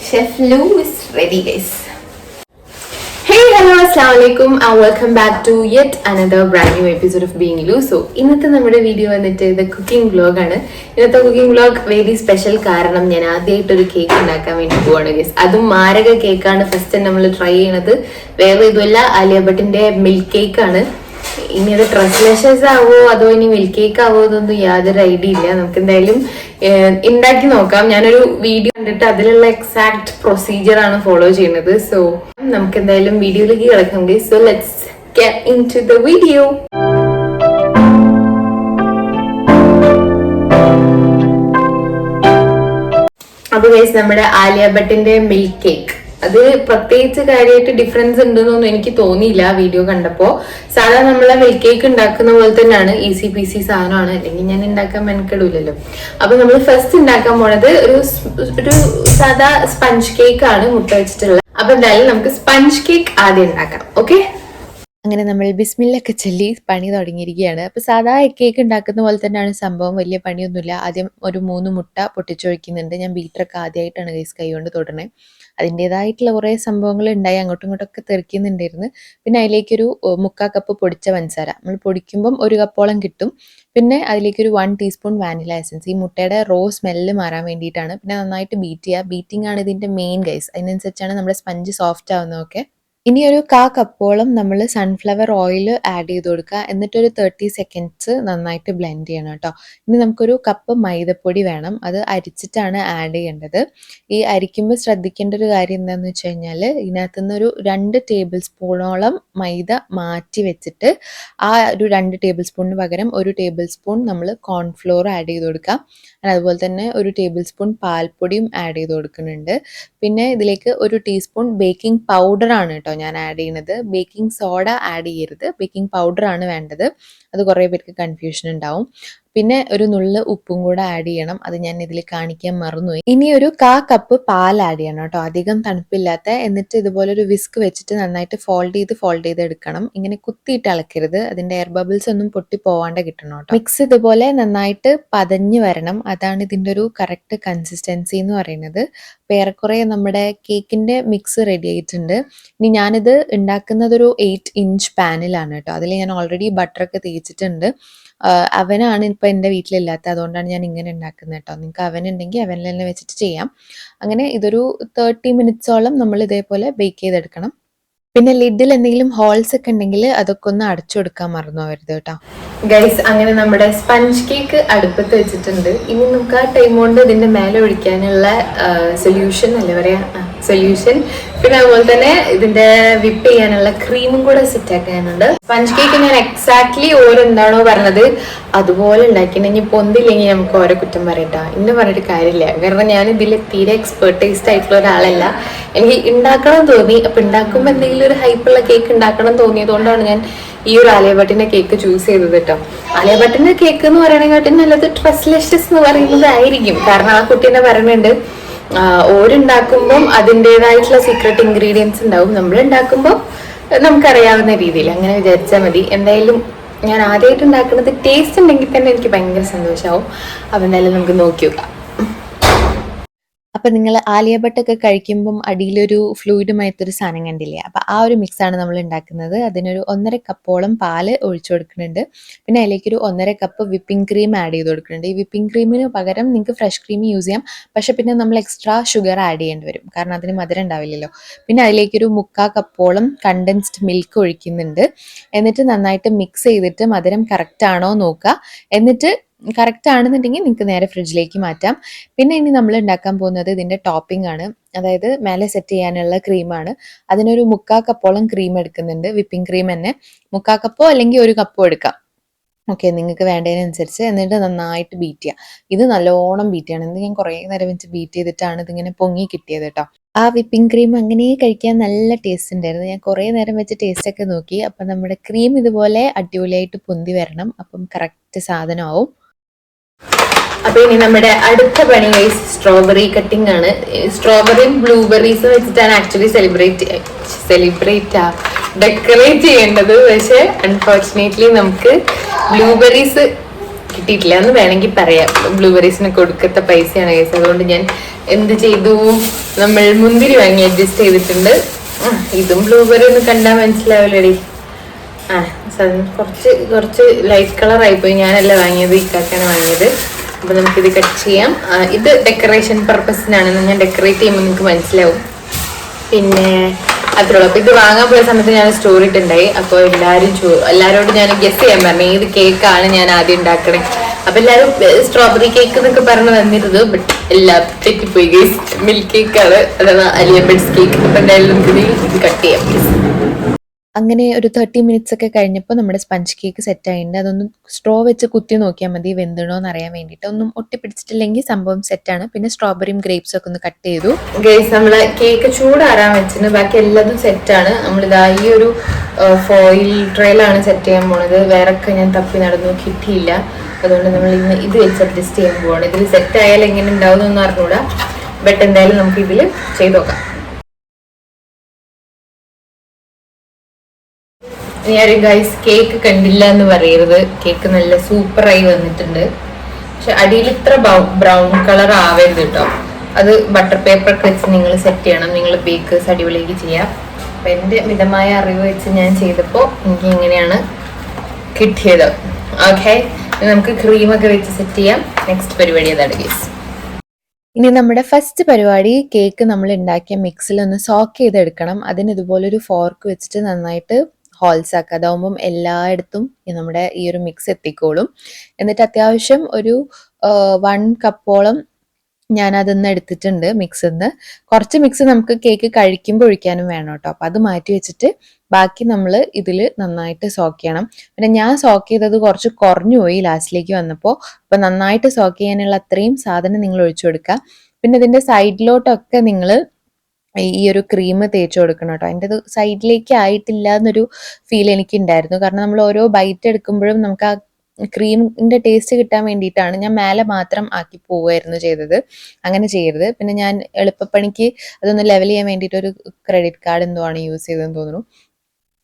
Chef Lou is ready, guys. Hey, hello, assalamualaikum and welcome back to yet another brand new episode of Being Lou. So, ഇന്നത്തെ നമ്മുടെ video വന്നിട്ട് ഇത് cooking vlog ആണ്. ഇന്നത്തെ cooking vlog very special കാരണം ഞാൻ ആദ്യമായിട്ട് ഒരു കേക്ക് ഉണ്ടാക്കാൻ വേണ്ടി പോവാണ് ഗൈസ്. അതും മാരക കേക്കാണ് ഫസ്റ്റ് നമ്മൾ ട്രൈ ചെയ്യണത്. വേറെ ഇതുമല്ല, ആലിയ ഭട്ടിന്റെ മിൽക്ക് കേക്ക് ആണ്. ഇനി അത് ട്രസ്ലെഷസ് ആവോ അതോ ഇനി മിൽക്ക് കേക്ക് ആവോ എന്നൊന്നും യാതൊരു ഐഡിയ ഇല്ല. നമുക്ക് എന്തായാലും ഉണ്ടാക്കി നോക്കാം. ഞാനൊരു വീഡിയോ കണ്ടിട്ട് അതിലുള്ള എക്സാക്ട് പ്രൊസീജിയർ ആണ് ഫോളോ ചെയ്യുന്നത്. സോ നമുക്ക് എന്തായാലും വീഡിയോയിലേക്ക് കിടക്കാം. So let's get into the video. അപ്പൊ ഗൈസ്, നമ്മുടെ ആലിയ ഭട്ടിന്റെ മിൽക്ക് കേക്ക് അത് പ്രത്യേകിച്ച് കാര്യമായിട്ട് ഡിഫറൻസ് ഉണ്ടെന്നൊന്നും എനിക്ക് തോന്നിയില്ല വീഡിയോ കണ്ടപ്പോ. സാധാരണ നമ്മളെ മിൽക്ക് കേക്ക് ഉണ്ടാക്കുന്ന പോലെ തന്നെയാണ്, ഈസി പീസി സാധനമാണ്. അല്ലെങ്കിൽ ഞാൻ ഉണ്ടാക്കാൻ മെനക്കെടൂലല്ലോ. അപ്പൊ നമ്മൾ ഫസ്റ്റ് ഉണ്ടാക്കാൻ പോണത് ഒരു സാധാ സ്പഞ്ച് കേക്ക് ആണ്, മുട്ട വെച്ചിട്ടുള്ള. അപ്പൊ എന്തായാലും നമുക്ക് സ്പഞ്ച് കേക്ക് ആദ്യം ഉണ്ടാക്കാം. ഓക്കെ, അങ്ങനെ നമ്മൾ ബിസ്മില്ലൊക്കെ ചൊല്ലി പണി തുടങ്ങിയിരിക്കുകയാണ്. അപ്പോൾ സാധാ കേക്ക് ഉണ്ടാക്കുന്ന പോലെ തന്നെയാണ് സംഭവം, വലിയ പണിയൊന്നുമില്ല. ആദ്യം ഒരു 3 മുട്ട പൊട്ടിച്ചൊഴിക്കുന്നുണ്ട്. ഞാൻ ബീറ്ററൊക്കെ ആദ്യമായിട്ടാണ് ഗൈസ് കൈ കൊണ്ട് തൊടണേ. അതിൻ്റെതായിട്ടുള്ള കുറേ സംഭവങ്ങൾ ഉണ്ടായി, അങ്ങോട്ടും ഇങ്ങോട്ടൊക്കെ തെറിക്കുന്നുണ്ടായിരുന്നു. പിന്നെ അതിലേക്കൊരു 3/4 കപ്പ് പൊടിച്ച പഞ്ചസാര, നമ്മൾ പൊടിക്കുമ്പം 1 കപ്പോളം കിട്ടും. പിന്നെ അതിലേക്കൊരു 1 ടീസ്പൂൺ വാനില എസൻസ്, ഈ മുട്ടയുടെ റോ സ്മെല്ല് മാറാൻ വേണ്ടിയിട്ടാണ്. പിന്നെ നന്നായിട്ട് ബീറ്റ് ചെയ്യുക. ബീറ്റിംഗ് ആണ് ഇതിൻ്റെ മെയിൻ ഗൈസ്. അതിനനുസരിച്ചാണ് നമ്മുടെ സ്പഞ്ച് സോഫ്റ്റ് ആവുന്നതൊക്കെ. ഇനി ഒരു 1/4 കപ്പോളം നമ്മൾ സൺഫ്ലവർ ഓയിൽ ആഡ് ചെയ്ത് കൊടുക്കുക. എന്നിട്ടൊരു 30 സെക്കൻഡ്സ് നന്നായിട്ട് ബ്ലെൻഡ് ചെയ്യണം കേട്ടോ. ഇനി നമുക്കൊരു കപ്പ് മൈദപ്പൊടി വേണം, അത് അരിച്ചിട്ടാണ് ആഡ് ചെയ്യേണ്ടത്. ഈ അരിക്കുമ്പോൾ ശ്രദ്ധിക്കേണ്ട ഒരു കാര്യം എന്താണെന്ന് വെച്ച് കഴിഞ്ഞാൽ, ഇതിനകത്തു നിന്നൊരു 2 ടേബിൾ സ്പൂണോളം മൈദ മാറ്റി വെച്ചിട്ട് ആ ഒരു 2 ടേബിൾ സ്പൂണിന് പകരം 1 ടേബിൾ സ്പൂൺ നമ്മൾ കോൺഫ്ലോർ ആഡ് ചെയ്ത് കൊടുക്കാം. അതുപോലെ തന്നെ 1 ടേബിൾ സ്പൂൺ പാൽപ്പൊടിയും ആഡ് ചെയ്ത് കൊടുക്കുന്നുണ്ട്. പിന്നെ ഇതിലേക്ക് 1 ടീസ്പൂൺ ബേക്കിംഗ് പൗഡറാണ് കേട്ടോ ഞാൻ ആഡ് ചെയ്യുന്നത്. ബേക്കിംഗ് സോഡ ആഡ് ചെയ്യരുത്, ബേക്കിംഗ് പൗഡറാണ് വേണ്ടത്. അത് കുറേ പേർക്ക് കൺഫ്യൂഷൻ ഉണ്ടാവും. പിന്നെ ഒരു നുള്ള് ഉപ്പും കൂടെ ആഡ് ചെയ്യണം, അത് ഞാൻ ഇതിൽ കാണിക്കാൻ മറന്നുപോയി. ഇനി ഒരു 1/4 കപ്പ് പാൽ ആഡ് ചെയ്യണം കേട്ടോ, അധികം തണുപ്പില്ലാത്ത. എന്നിട്ട് ഇതുപോലെ ഒരു വിസ്ക് വെച്ചിട്ട് നന്നായിട്ട് ഫോൾഡ് ചെയ്ത് എടുക്കണം. ഇങ്ങനെ കുത്തിയിട്ട് ഇളക്കരുത്, അതിൻ്റെ എയർ ബബിൾസ് ഒന്നും പൊട്ടി പോവാണ്ട് കിട്ടണം കേട്ടോ. മിക്സ് ഇതുപോലെ നന്നായിട്ട് പതഞ്ഞ് വരണം, അതാണ് ഇതിൻ്റെ ഒരു കറക്റ്റ് കൺസിസ്റ്റൻസി എന്ന് പറയുന്നത്. ഏറെക്കുറെ നമ്മുടെ കേക്കിൻ്റെ മിക്സ് റെഡി ആയിട്ടുണ്ട്. ഇനി ഞാനിത് ഉണ്ടാക്കുന്നത് ഒരു 8 ഇഞ്ച് പാനിലാണ് കേട്ടോ. അതിൽ ഞാൻ ഓൾറെഡി ബട്ടറൊക്കെ തേച്ചിട്ടുണ്ട്. അവനാണ് ഇപ്പം എൻ്റെ വീട്ടിലില്ലാത്ത, അതുകൊണ്ടാണ് ഞാൻ ഇങ്ങനെ ഉണ്ടാക്കുന്നത് കേട്ടോ. നിങ്ങൾക്ക് അവൻ ഉണ്ടെങ്കിൽ അവനിൽ തന്നെ വെച്ചിട്ട് ചെയ്യാം. അങ്ങനെ ഇതൊരു 30 മിനിറ്റ്സോളം നമ്മൾ ഇതേപോലെ ബേക്ക് ചെയ്തെടുക്കണം. പിന്നെ ലിഡിൽ എന്തെങ്കിലും ഹോൾസ് ഒക്കെ ഉണ്ടെങ്കിൽ അതൊക്കെ ഒന്ന് അടച്ചു കൊടുക്കാൻ മറന്നു പോകരുത് കേട്ടോ. ഗൈസ്, അങ്ങനെ നമ്മുടെ സ്പഞ്ച് കേക്ക് അടുപ്പത്ത് വെച്ചിട്ടുണ്ട്. ഇനി നമുക്ക് ആ ടൈം കൊണ്ട് ഇതിന്റെ മേലെ ഒഴിക്കാനുള്ള സൊല്യൂഷൻ പിന്നെ അതുപോലെ തന്നെ ഇതിന്റെ വിപ്പ് ചെയ്യാനുള്ള ക്രീമും കൂടെ സെറ്റ് ആക്കാനുണ്ട്. സ്പഞ്ച് കേക്ക് ഞാൻ എക്സാക്ട്ലി ഓരെന്താണോ പറഞ്ഞത് അതുപോലെ ഉണ്ടാക്കിയിട്ട് ഇനി പൊന്തില്ലെങ്കിൽ നമുക്ക് ഓരോ കുറ്റം പറയട്ടാ, ഇന്ന് പറഞ്ഞിട്ട് കാര്യമില്ല. കാരണം ഞാൻ ഇതിൽ തീരെ എക്സ്പെർട്ടൈസ്ഡ് ആയിട്ടുള്ള ഒരാളല്ല. എനിക്ക് ഉണ്ടാക്കണം തോന്നി. അപ്പൊ ഉണ്ടാക്കുമ്പോൾ എന്തെങ്കിലും ഒരു ഹൈപ്പുള്ള കേക്ക് ഉണ്ടാക്കണം തോന്നിയതുകൊണ്ടാണ് ഞാൻ ഈ ഒരു ആലിയ ഭട്ടിന്റെ കേക്ക് ചൂസ് ചെയ്തത് കേട്ടോ. ആലിയ ഭട്ടിന്റെ കേക്ക് എന്ന് പറയണെക്കാട്ടി നല്ലത് ട്രസ്ലെഷസ് എന്ന് പറയുന്നതായിരിക്കും. കാരണം ആ കുട്ടീനെ പറയുന്നുണ്ട്, ഓരുണ്ടാക്കുമ്പം അതിൻ്റെതായിട്ടുള്ള സീക്രട്ട് ഇൻഗ്രീഡിയൻസ് ഉണ്ടാവും. നമ്മൾ ഉണ്ടാക്കുമ്പോൾ നമുക്കറിയാവുന്ന രീതിയിൽ അങ്ങനെ വിചാരിച്ചാൽ മതി. എന്തായാലും ഞാൻ ആദ്യമായിട്ട് ഉണ്ടാക്കുന്നത് ടേസ്റ്റ് ഉണ്ടെങ്കിൽ തന്നെ എനിക്ക് ഭയങ്കര സന്തോഷമാവും. അപ്പം എന്തായാലും നമുക്ക് നോക്കി നോക്കാം. അപ്പം നിങ്ങൾ ആലിയ ഭട്ടൊക്കെ കഴിക്കുമ്പം അടിയിലൊരു ഫ്ലൂയിഡുമായിട്ടൊരു സാധനം കണ്ടില്ലേ, അപ്പം ആ ഒരു മിക്സാണ് നമ്മൾ ഉണ്ടാക്കുന്നത്. അതിനൊരു 1.5 കപ്പോളം പാല് ഒഴിച്ചു കൊടുക്കുന്നുണ്ട്. പിന്നെ അതിലേക്കൊരു 1.5 കപ്പ് വിപ്പിംഗ് ക്രീം ആഡ് ചെയ്ത് കൊടുക്കുന്നുണ്ട്. ഈ വിപ്പിംഗ് ക്രീമിന് പകരം നിങ്ങൾക്ക് ഫ്രഷ് ക്രീം യൂസ് ചെയ്യാം, പക്ഷെ പിന്നെ നമ്മൾ എക്സ്ട്രാ ഷുഗർ ആഡ് ചെയ്യേണ്ടി വരും, കാരണം അതിന് മധുരം ഉണ്ടാവില്ലല്ലോ. പിന്നെ അതിലേക്കൊരു 3/4 കപ്പോളം കണ്ടൻസ്ഡ് മിൽക്ക് ഒഴിക്കുന്നുണ്ട്. എന്നിട്ട് നന്നായിട്ട് മിക്സ് ചെയ്തിട്ട് മധുരം കറക്റ്റ് ആണോ നോക്കുക. എന്നിട്ട് കറക്റ്റ് ആണെന്നുണ്ടെങ്കിൽ നിങ്ങൾക്ക് നേരെ ഫ്രിഡ്ജിലേക്ക് മാറ്റാം. പിന്നെ ഇനി നമ്മൾ ഉണ്ടാക്കാൻ പോകുന്നത് ഇതിൻ്റെ ടോപ്പിംഗ് ആണ്, അതായത് മേലെ സെറ്റ് ചെയ്യാനുള്ള ക്രീമാണ്. അതിനൊരു 3/4 കപ്പോളം ക്രീം എടുക്കുന്നുണ്ട്, വിപ്പിംഗ് ക്രീം തന്നെ. 3/4 കപ്പോ അല്ലെങ്കിൽ 1 കപ്പോ എടുക്കാം, ഓക്കെ, നിങ്ങൾക്ക് വേണ്ടതിനനുസരിച്ച്. എന്നിട്ട് നന്നായിട്ട് ബീറ്റ് ചെയ്യുക. ഇത് നല്ലോണം ബീറ്റ് ചെയ്യണം. ഇത് ഞാൻ കുറേ നേരം വെച്ച് ബീറ്റ് ചെയ്തിട്ടാണ് ഇതിങ്ങനെ പൊങ്ങി കിട്ടിയത് കേട്ടോ. ആ വിപ്പിംഗ് ക്രീം അങ്ങനെ കഴിക്കാൻ നല്ല ടേസ്റ്റ് ഉണ്ടായിരുന്നു. ഞാൻ കുറേ നേരം വെച്ച് ടേസ്റ്റൊക്കെ നോക്കി. അപ്പം നമ്മുടെ ക്രീം ഇതുപോലെ അടിപൊളിയായിട്ട് പൊന്തി വരണം, അപ്പം കറക്റ്റ് സാധനമാവും. അപ്പൊ ഇനി നമ്മുടെ അടുത്ത പണി സ്ട്രോബെറി കട്ടിംഗ് ആണ്. സ്ട്രോബെറിയും ബ്ലൂബെറീസും വെച്ചിട്ടാണ് ആക്ച്വലി ഡെക്കറേറ്റ് ചെയ്യേണ്ടത്. പക്ഷെ അൺഫോർച്ചുനേറ്റ്ലി നമുക്ക് ബ്ലൂബെറീസ് കിട്ടിയിട്ടില്ല എന്ന് വേണമെങ്കിൽ പറയാം. ബ്ലൂബെറീസിന് കൊടുക്കത്ത പൈസയാണ് ഗൈസ്. അതുകൊണ്ട് ഞാൻ എന്ത് ചെയ്തു, നമ്മൾ മുന്തിരി വാങ്ങി അഡ്ജസ്റ്റ് ചെയ്തിട്ടുണ്ട്. ഇതും ബ്ലൂബെറി ഒന്ന് കണ്ടാൽ മനസ്സിലാവില്ലടി. കുറച്ച് കുറച്ച് ലൈറ്റ് കളർ ആയിപ്പോയി. ഞാനല്ല വാങ്ങിയത്, ഇക്കാക്കാണ് വാങ്ങിയത്. അപ്പൊ നമുക്കിത് കട്ട് ചെയ്യാം. ഇത് ഡെക്കറേഷൻ പർപ്പസിനാണ്. ഞാൻ ഡെക്കറേറ്റ് ചെയ്യുമ്പോൾ നിങ്ങൾക്ക് മനസ്സിലാവും. പിന്നെ അത്രയുള്ളൂ. അപ്പൊ ഇത് വാങ്ങാൻ പോയ സമയത്ത് ഞാൻ സ്റ്റോറി ഇട്ടുണ്ടായി. അപ്പൊ എല്ലാരോടും ഞാൻ ഗസ് ചെയ്യാൻ പറഞ്ഞു ഏത് കേക്കാണ് ഞാൻ ആദ്യം ഉണ്ടാക്കണേ. അപ്പൊ എല്ലാരും സ്ട്രോബെറി കേക്ക് എന്നൊക്കെ പറഞ്ഞു വന്നിരുന്നു. ബട്ട് എല്ലാം തെറ്റിപ്പോയി ഗൈസ്. മിൽക്ക് കേക്കാണ്, അഥവാ ആലിയ ബട്ട്സ് കേക്ക്. അപ്പൊ എന്തായാലും നമുക്ക് ഇത് കട്ട് ചെയ്യാം. അങ്ങനെ ഒരു 30 minutes ഒക്കെ കഴിഞ്ഞപ്പോൾ നമ്മുടെ സ്പഞ്ച് കേക്ക് സെറ്റ് ആയിട്ടുണ്ട്. അതൊന്ന് സ്ട്രോ വെച്ച് കുത്തി നോക്കിയാൽ മതി വെന്തണോ എന്ന് അറിയാൻ വേണ്ടിയിട്ട്. ഒന്നും ഒട്ടിപ്പിടിച്ചിട്ടില്ലെങ്കിൽ സംഭവം സെറ്റാണ്. പിന്നെ സ്ട്രോബെറിയും ഗ്രേപ്സും ഒക്കെ ഒന്ന് കട്ട് ചെയ്തു. ഗൈസ്, നമ്മളെ കേക്ക് ചൂടാറാൻ വെച്ചിട്ട് ബാക്കി എല്ലാതും സെറ്റാണ്. നമ്മളിതാ ഈ ഒരു ഫോയിൽ ട്രേയിലാണ് സെറ്റ് ചെയ്യാൻ പോണത്. വേറൊക്കെ ഞാൻ തപ്പി നടന്നു, കിട്ടിയില്ല. അതുകൊണ്ട് നമ്മൾ ഇന്ന് ഇത് വെച്ച് അഡ്ജസ്റ്റ് ചെയ്യാൻ പോവാണ്. ഇതിൽ സെറ്റ് ആയാൽ എങ്ങനെ ഉണ്ടാവും എന്നൊന്നും അറിഞ്ഞൂടാ. ബട്ട് എന്തായാലും നമുക്ക് ഇതിൽ ചെയ്ത് നോക്കാം. ഞാൻ ഗൈസ് കേക്ക് കണ്ടില്ല എന്ന് പറയരുത്. കേക്ക് നല്ല സൂപ്പറായി വന്നിട്ടുണ്ട്. പക്ഷെ അടിയിൽ ഇത്ര ബ്രൗൺ കളർ ആവരുത് കേട്ടോ. അത് ബട്ടർ പേപ്പർ ഒക്കെ വെച്ച് നിങ്ങൾ സെറ്റ് ചെയ്യണം. നിങ്ങൾ ബേക്കേഴ്സ് അടിപൊളിക്ക് ചെയ്യാം. അപ്പം എൻ്റെ മിതമായ അറിവ് വെച്ച് ഞാൻ ചെയ്തപ്പോൾ എനിക്ക് ഇങ്ങനെയാണ് കിട്ടിയത്. ഓക്കെ, നമുക്ക് ക്രീമൊക്കെ വെച്ച് സെറ്റ് ചെയ്യാം. നെക്സ്റ്റ് പരിപാടി അതാണ് ഗൈസ്. ഇനി നമ്മുടെ ഫസ്റ്റ് പരിപാടി കേക്ക് നമ്മൾ ഉണ്ടാക്കിയ മിക്സിൽ ഒന്ന് സോക്ക് ചെയ്തെടുക്കണം. അതിന് ഇതുപോലൊരു ഫോർക്ക് വെച്ചിട്ട് നന്നായിട്ട് ഹോൾസ് ആക്കുക. അതാവുമ്പം എല്ലായിടത്തും നമ്മുടെ ഈ ഒരു മിക്സ് എത്തിക്കോളും. എന്നിട്ട് അത്യാവശ്യം ഒരു 1 കപ്പോളം ഞാൻ അതൊന്ന് എടുത്തിട്ടുണ്ട്. മിക്സിന്ന് കുറച്ച് മിക്സ് നമുക്ക് കേക്ക് കഴിക്കുമ്പോൾ ഒഴിക്കാനും വേണം കേട്ടോ. അപ്പം അത് മാറ്റി വെച്ചിട്ട് ബാക്കി നമ്മൾ ഇതിൽ നന്നായിട്ട് സോക്ക് ചെയ്യണം. പിന്നെ ഞാൻ സോക്ക് ചെയ്തത് കുറച്ച് കുറഞ്ഞു പോയി ലാസ്റ്റിലേക്ക് വന്നപ്പോൾ. അപ്പം നന്നായിട്ട് സോക്ക് ചെയ്യാനുള്ള അത്രയും സാധനം നിങ്ങൾ ഒഴിച്ചു കൊടുക്കുക. പിന്നെ ഇതിൻ്റെ സൈഡിലോട്ടൊക്കെ നിങ്ങൾ ഈ ഒരു ക്രീം തേച്ച് കൊടുക്കണം കേട്ടോ. എൻ്റെ സൈഡിലേക്ക് ആയിട്ടില്ല എന്നൊരു ഫീൽ എനിക്കുണ്ടായിരുന്നു. കാരണം നമ്മൾ ഓരോ ബൈറ്റ് എടുക്കുമ്പോഴും നമുക്ക് ആ ക്രീമിൻ്റെ ടേസ്റ്റ് കിട്ടാൻ വേണ്ടിയിട്ടാണ് ഞാൻ മേലെ മാത്രം ആക്കി പോവുമായിരുന്നു ചെയ്തത്. അങ്ങനെ ചെയ്യരുത്. പിന്നെ ഞാൻ എളുപ്പപ്പണിക്ക് അതൊന്ന് ലെവൽ ചെയ്യാൻ വേണ്ടിയിട്ട് ഒരു ക്രെഡിറ്റ് കാർഡ് എന്തോ ആണ് യൂസ് ചെയ്തതെന്ന് തോന്നുന്നു.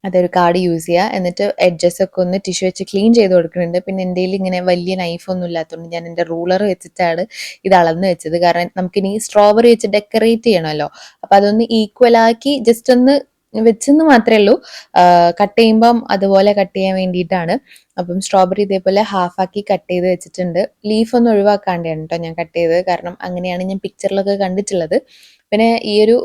അതൊരു കാർഡ് യൂസ് ചെയ്യുക. എന്നിട്ട് എഡ്ജസ് ഒക്കെ ഒന്ന് ടിഷ്യൂ വെച്ച് ക്ലീൻ ചെയ്ത് കൊടുക്കുന്നുണ്ട്. പിന്നെ എൻ്റെ കയ്യിൽ ഇങ്ങനെ വലിയ നൈഫൊന്നും ഇല്ലാത്തതുകൊണ്ട് ഞാൻ എൻ്റെ റൂളർ വെച്ചിട്ടാണ് ഇത് അളന്ന് വെച്ചത്. കാരണം നമുക്കിനി സ്ട്രോബെറി വെച്ച് ഡെക്കറേറ്റ് ചെയ്യണമല്ലോ. അപ്പം അതൊന്ന് ഈക്വലാക്കി ജസ്റ്റ് ഒന്ന് വെച്ചെന്ന് മാത്രമേ ഉള്ളൂ. കട്ട് ചെയ്യുമ്പം അതുപോലെ കട്ട് ചെയ്യാൻ വേണ്ടിയിട്ടാണ്. അപ്പം സ്ട്രോബെറി ഇതേപോലെ ഹാഫാക്കി കട്ട് ചെയ്ത് വെച്ചിട്ടുണ്ട്. ലീഫൊന്നും ഒഴിവാക്കാണ്ടാണ് കേട്ടോ ഞാൻ കട്ട് ചെയ്തത്. കാരണം അങ്ങനെയാണ് ഞാൻ പിക്ചറിലൊക്കെ കണ്ടിട്ടുള്ളത്. പിന്നെ ഈ ഒരു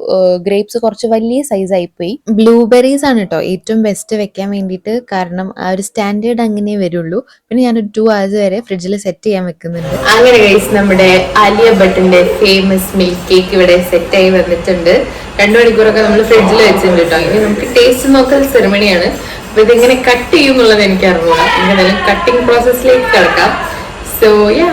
ഗ്രേപ്സ് കുറച്ച് വലിയ സൈസ് ആയിപ്പോയി. ബ്ലൂബെറീസ് ആണ് കേട്ടോ ഏറ്റവും ബെസ്റ്റ് വെക്കാൻ വേണ്ടിയിട്ട്. കാരണം ആ ഒരു സ്റ്റാൻഡേർഡ് അങ്ങനെ വരുള്ളൂ. പിന്നെ ഞാനൊരു 2 hours വരെ ഫ്രിഡ്ജിൽ സെറ്റ് ചെയ്യാൻ വെക്കുന്നുണ്ട്. അങ്ങനെ ഗൈസ്, നമ്മുടെ ആലിയ ഭട്ടിന്റെ ഫേമസ് മിൽക്ക് കേക്ക് ഇവിടെ സെറ്റ് ആയി വന്നിട്ടുണ്ട്. 2 മണിക്കൂറൊക്കെ നമ്മൾ ഫ്രിഡ്ജിൽ വെച്ചിട്ടുണ്ട് കേട്ടോ. ഇനി നമുക്ക് ടേസ്റ്റ് നോക്കൽ സെറിമണിയാണ്. അപ്പൊ ഇതെങ്ങനെ കട്ട് ചെയ്യും എന്നുള്ളത് എനിക്ക് അറിഞ്ഞൂടാ. എന്തായാലും കട്ടിംഗ് പ്രോസസ്സിലേക്ക് കിടക്കാം. സോ യാ,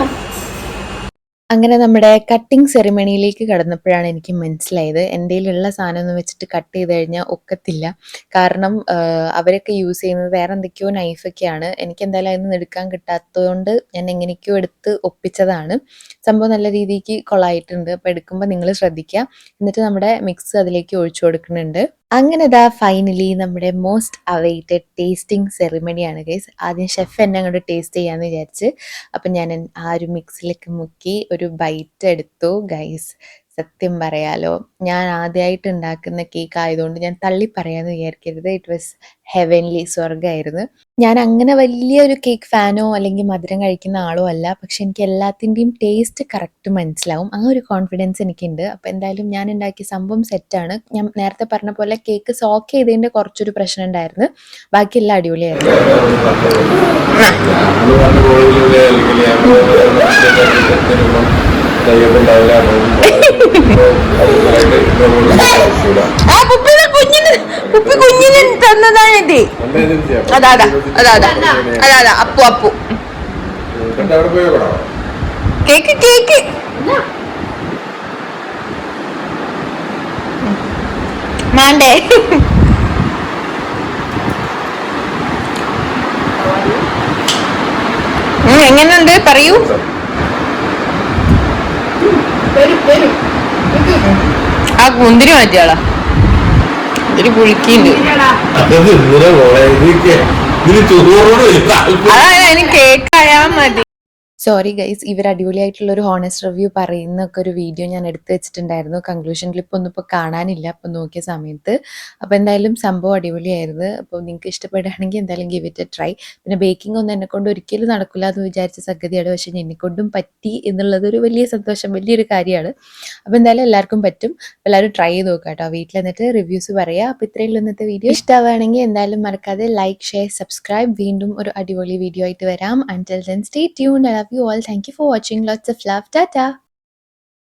അങ്ങനെ നമ്മുടെ കട്ടിംഗ് സെറിമണിയിലേക്ക് കടന്നപ്പോഴാണ് എനിക്ക് മനസ്സിലായത് എൻ്റെ കയ്യിലുള്ള സാധനം വെച്ചിട്ട് കട്ട് ചെയ്ത് കഴിഞ്ഞാൽ ഒക്കത്തില്ല. കാരണം അവരൊക്കെ യൂസ് ചെയ്യുന്നത് വേറെ എന്തൊക്കെയോ നൈഫൊക്കെയാണ്. എനിക്ക് എന്തായാലും അതിൽ നിന്ന് എടുക്കാൻ കിട്ടാത്തതുകൊണ്ട് ഞാൻ എങ്ങനെയൊക്കെയോ എടുത്ത് ഒപ്പിച്ചതാണ്. സംഭവം നല്ല രീതിക്ക് കൊള്ളായിട്ടുണ്ട്. അപ്പോൾ എടുക്കുമ്പോൾ നിങ്ങൾ ശ്രദ്ധിക്കുക. എന്നിട്ട് നമ്മുടെ മിക്സ് അതിലേക്ക് ഒഴിച്ചു കൊടുക്കുന്നുണ്ട്. അങ്ങനെ ഇതാ ഫൈനലി നമ്മുടെ മോസ്റ്റ് അവൈറ്റഡ് ടേസ്റ്റിംഗ് സെറിമണിയാണ് ഗൈസ്. ആദ്യം ഷെഫ് എന്നെ അങ്ങോട്ട് ടേസ്റ്റ് ചെയ്യാമെന്ന് വിചാരിച്ച് അപ്പം ഞാൻ ആ ഒരു മിക്സിലേക്ക് മുക്കി ഒരു ബൈറ്റ് എടുത്തു ഗൈസ്. സത്യം പറയാലോ, ഞാൻ ആദ്യമായിട്ട് ഉണ്ടാക്കുന്ന കേക്ക് ആയതുകൊണ്ട് ഞാൻ തള്ളി പറയാമെന്ന് വിചാരിക്കരുത്. ഇറ്റ് വാസ് ഹെവൻലി, സ്വർഗമായിരുന്നു. ഞാൻ അങ്ങനെ വലിയൊരു കേക്ക് ഫാനോ അല്ലെങ്കിൽ മധുരം കഴിക്കുന്ന ആളോ അല്ല. പക്ഷെ എനിക്ക് എല്ലാത്തിൻ്റെയും ടേസ്റ്റ് കറക്റ്റ് മനസ്സിലാവും. ആ ഒരു കോൺഫിഡൻസ് എനിക്കുണ്ട്. അപ്പോൾ എന്തായാലും ഞാൻ ഉണ്ടാക്കിയ സംഭവം സെറ്റാണ്. ഞാൻ നേരത്തെ പറഞ്ഞ പോലെ കേക്ക് സോക്ക് ചെയ്തതിൻ്റെ കുറച്ചൊരു പ്രശ്നം ഉണ്ടായിരുന്നു. ബാക്കിയെല്ലാം അടിപൊളിയായിരുന്നു. കുഞ്ഞിന് തന്നതാണിത്. അതാ അപ്പു അപ്പു കേക്ക് കേക്ക് മാണ്ടേ. എങ്ങനെയുണ്ട് പറയൂ. ആ മുന്തിരി മാറ്റിയാളാ, മുന്തിരി പുഴുക്കിണ്ട്. അതാ എനിക്ക് കേക്കായാ മതി. സോറി ഗൈസ്, ഇവർ അടിപൊളിയായിട്ടുള്ള ഒരു ഹോണസ്റ്റ് റിവ്യൂ പറയുന്നൊക്കെ ഒരു വീഡിയോ ഞാൻ എടുത്തു വെച്ചിട്ടുണ്ടായിരുന്നു. കൺക്ലൂഷൻ ക്ലിപ്പ് ഒന്നും ഇപ്പോൾ കാണാനില്ല അപ്പം നോക്കിയ സമയത്ത്. അപ്പോൾ എന്തായാലും സംഭവം അടിപൊളിയായിരുന്നു. അപ്പോൾ നിങ്ങൾക്ക് ഇഷ്ടപ്പെടുകയാണെങ്കിൽ എന്തായാലും ഗിവ് ഇറ്റ് എ ട്രൈ. പിന്നെ ബേക്കിംഗ് ഒന്നും എന്നെക്കൊണ്ട് ഒരിക്കലും നടക്കില്ല എന്ന് വിചാരിച്ച സംഗതിയാണ്. പക്ഷേ എന്നെക്കൊണ്ടും പറ്റി എന്നുള്ളത് ഒരു വലിയ സന്തോഷം, വലിയൊരു കാര്യമാണ്. അപ്പോൾ എന്തായാലും എല്ലാവർക്കും പറ്റും. എല്ലാവരും ട്രൈ ചെയ്ത് നോക്കുക കേട്ടോ. വീട്ടിൽ എന്നിട്ട് റിവ്യൂസ് പറയുക. അപ്പോൾ ഇത്രയുള്ള ഇന്നത്തെ വീഡിയോ. ഇഷ്ടമാവുകയാണെങ്കിൽ എന്തായാലും മറക്കാതെ ലൈക്ക്, ഷെയർ, സബ്സ്ക്രൈബ്. വീണ്ടും ഒരു അടിപൊളി വീഡിയോ ആയിട്ട് വരാം. Until then, stay tuned. I love you all. Thank you for watching. Lots of love. Tata.